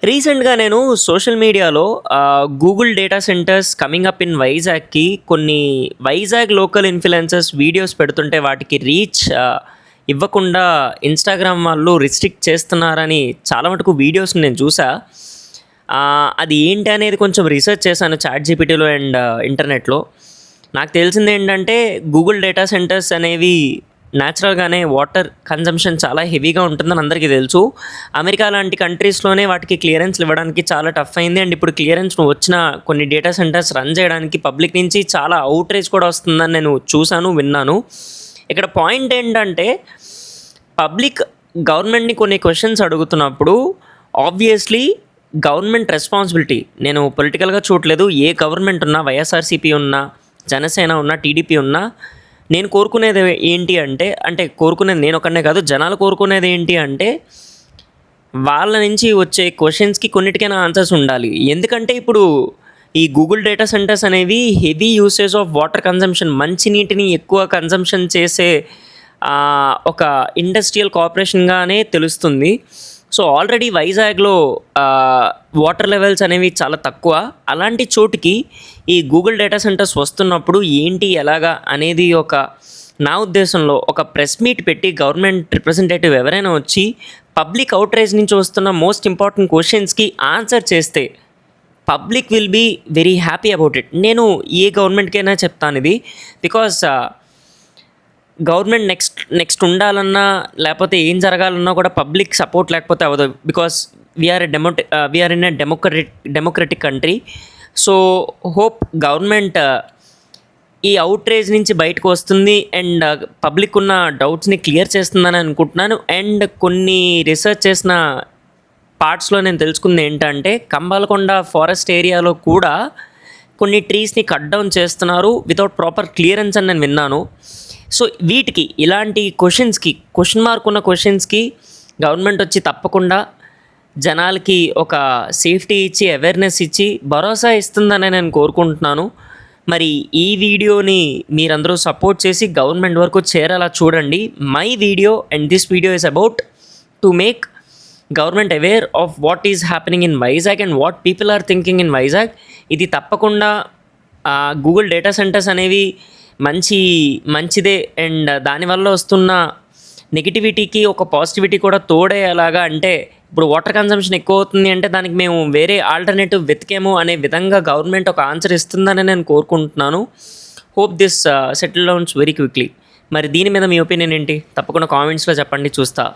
రీసెంట్‌గా నేను సోషల్ మీడియాలో Google data centres coming up in వైజాగ్‌కి కొన్ని వైజాగ్ లోకల్ ఇన్‌ఫ్లుయెన్సర్స్ వీడియోస్ పెడుతుంటే వాటికి రీచ్ ఇవ్వకుండా ఇన్‌స్టాగ్రామ్ వాళ్ళు రిస్ట్రిక్ట్ చేస్తున్నారని చాలా మటుకు వీడియోస్‌ని నేను చూసా. అది ఏంటి అనేది కొంచెం రీసెర్చ్ చేశాను చాట్‌జీపీటీలో అండ్ ఇంటర్నెట్‌లో. నాకు తెలిసిందేంటంటే గూగుల్ డేటా సెంటర్స్ అనేవి నేచురల్‌గానే వాటర్ కన్జంప్షన్ చాలా హెవీగా ఉంటుందని అందరికీ తెలుసు. అమెరికా లాంటి కంట్రీస్‌లోనే వాటికి క్లియరెన్స్‌లు ఇవ్వడానికి చాలా టఫ్ అయింది. అండ్ ఇప్పుడు క్లియరెన్స్ వచ్చిన కొన్ని డేటా సెంటర్స్ రన్ చేయడానికి పబ్లిక్ నుంచి చాలా ఔట్‌రేజ్ కూడా వస్తుందని నేను చూసాను, విన్నాను. ఇక్కడ పాయింట్ ఏంటంటే పబ్లిక్ గవర్నమెంట్‌ని కొన్ని క్వెషన్స్ అడుగుతున్నప్పుడు ఆబ్వియస్‌లీ గవర్నమెంట్ రెస్పాన్సిబిలిటీ. నేను పొలిటికల్‌గా చూడట్లేదు. ఏ గవర్నమెంట్ ఉన్నా, వైఎస్ఆర్‌సీపీ ఉన్నా, జనసేన ఉన్నా, టీడీపీ ఉన్నా, నేను కోరుకునేది ఏంటి అంటే కోరుకునేది నేనొక్కడినే కాదు, జనాలు కోరుకునేది ఏంటి అంటే వాళ్ళ నుంచి వచ్చే క్వెషన్స్‌కి కొన్నిటికైనా ఆన్సర్స్ ఉండాలి. ఎందుకంటే ఇప్పుడు ఈ గూగుల్ డేటా సెంటర్స్ అనేవి heavy usage of water consumption, మంచినీటిని ఎక్కువ కన్జంప్షన్ చేసే ఒక ఇండస్ట్రియల్ కార్పొరేషన్‌గానే తెలుస్తుంది. సో ఆల్రెడీ వైజాగ్‌లో వాటర్ లెవెల్స్ అనేవి చాలా తక్కువ. అలాంటి చోటుకి ఈ గూగుల్ డేటా సెంటర్స్ వస్తున్నప్పుడు ఏంటి, ఎలాగా అనేది నా ఉద్దేశంలో ఒక ప్రెస్ మీట్ పెట్టి గవర్నమెంట్ రిప్రజెంటేటివ్ ఎవరైనా వచ్చి పబ్లిక్ ఔట్‌రేజ్ నుంచి వస్తున్న మోస్ట్ ఇంపార్టెంట్ క్వెషన్స్‌కి ఆన్సర్ చేస్తే public will be very happy about it. నేను ఏ గవర్నమెంట్‌కైనా చెప్తానిది. బికాజ్ గవర్నమెంట్ నెక్స్ట్ ఉండాలన్నా, లేకపోతే ఏం జరగాలన్నా కూడా పబ్లిక్ సపోర్ట్ లేకపోతే అవ్వదు. Because we are in a democratic country. So hope government ఈ ఔట్‌రేజ్ నుంచి బయటకు వస్తుంది అండ్ పబ్లిక్ ఉన్న డౌట్స్‌ని క్లియర్ చేస్తుందని అనుకుంటున్నాను. అండ్ కొన్ని రీసెర్చ్ చేసిన పార్ట్స్‌లో నేను తెలుసుకుంది ఏంటంటే కంబాలకొండ ఫారెస్ట్ ఏరియాలో కూడా కొన్ని ట్రీస్‌ని కట్ డౌన్ చేస్తున్నారు వితౌట్ ప్రాపర్ క్లియరెన్స్ అని నేను విన్నాను. సో వీటికి ఇలాంటి క్వెషన్ మార్క్ ఉన్న క్వెషన్స్‌కి గవర్నమెంట్ వచ్చి తప్పకుండా జనాలకి ఒక సేఫ్టీ ఇచ్చి, అవేర్‌నెస్ ఇచ్చి భరోసా ఇస్తుందని నేను కోరుకుంటున్నాను. మరి ఈ వీడియోని మీరందరూ సపోర్ట్ చేసి గవర్నమెంట్ వరకు చేరేలా చూడండి. My video and this video is about to make government aware of what is happening in Vizag and what people are thinking in Vizag. ఇది తప్పకుండా గూగుల్ డేటా సెంటర్స్ అనేవి మంచిదే అండ్ దానివల్ల వస్తున్న నెగిటివిటీకి ఒక పాజిటివిటీ కూడా తోడయ్యేలాగా, అంటే ఇప్పుడు వాటర్ కన్జంప్షన్ ఎక్కువ అవుతుంది అంటే దానికి మేము వేరే ఆల్టర్నేటివ్ వెతికేమో అనే విధంగా గవర్నమెంట్ ఒక ఆన్సర్ ఇస్తుందని నేను కోరుకుంటున్నాను. Hope this settle downs very quickly. మరి దీని మీద మీ ఒపీనియన్ ఏంటి? తప్పకుండా కామెంట్స్లో చెప్పండి, చూస్తా.